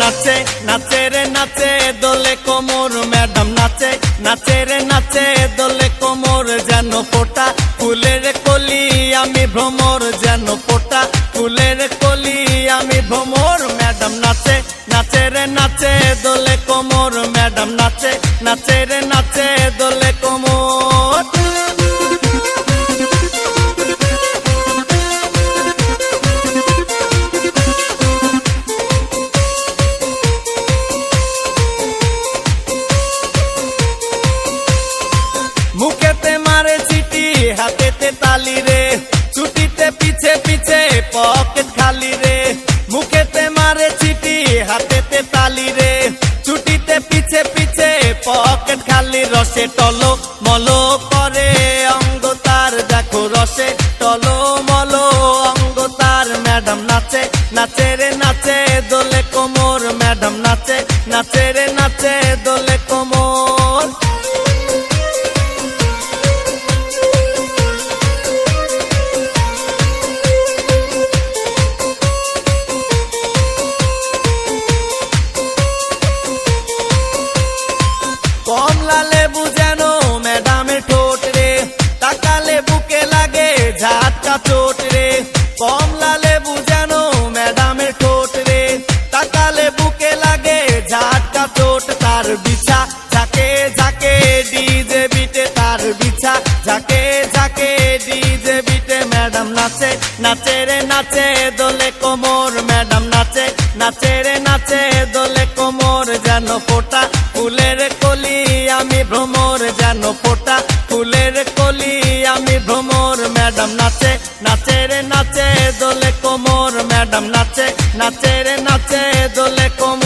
নাচে নাচে রে নাচে দোলে কোমর ম্যাডাম নাচে নাচে রে নাচে দোলে কোমর যেন ফোটা ফুলের কলি আমি ভ্রমর যেন ফোটা ফুলের কলি আমি ভ্রমর ম্যাডাম নাচে নাচে রে নাচে দোলে কোমর ম্যাডাম নাচে নাচে রে নাচে দোলে কোমর মুখেতে মারে চিঠি হাতেতে তালি রে ছুটিতে পিছে পিছে পকেট খালি রে মুখেতে মারে চিঠি হাতেতে তালি রে ছুটিতে পিছে পিছে পকেট খালি রসে টলো মলো করে অঙ্গ তার দেখো রসে টলো মলো অঙ্গ তার ম্যাডাম নাচে নাচে রে নাচে দোলে কোমর ম্যাডাম নাচে নাচে রে নাচে দোলে কোমর কমলা লেবু যেন ম্যাডামের ঠোঁট রে তাকালে বুকে লাগে ঝাটকা চোট রে কমলা লেবু যেন ম্যাডামের ঠোঁট রে তাকালে বুকে লাগে ঝাটকা চোট তার বিছা ঝাঁকে ঝাঁকে ডিজে বিটে তার বিছা ঝাঁকে ঝাঁকে ডিজে বিটে ম্যাডাম নাচে নাচে রে নাচে দোলে কোমর ম্যাডাম নাচে নাচে রে নাচে দোলে কোমর যেন ফোটা ফুলের কলি আমি ভ্রমর যেন ফোটা ফুলের কলি আমি ভ্রমর ম্যাডাম নাচে নাচে রে নাচে দোলে কোমর ম্যাডাম নাচে নাচে রে নাচে দোলে কোমর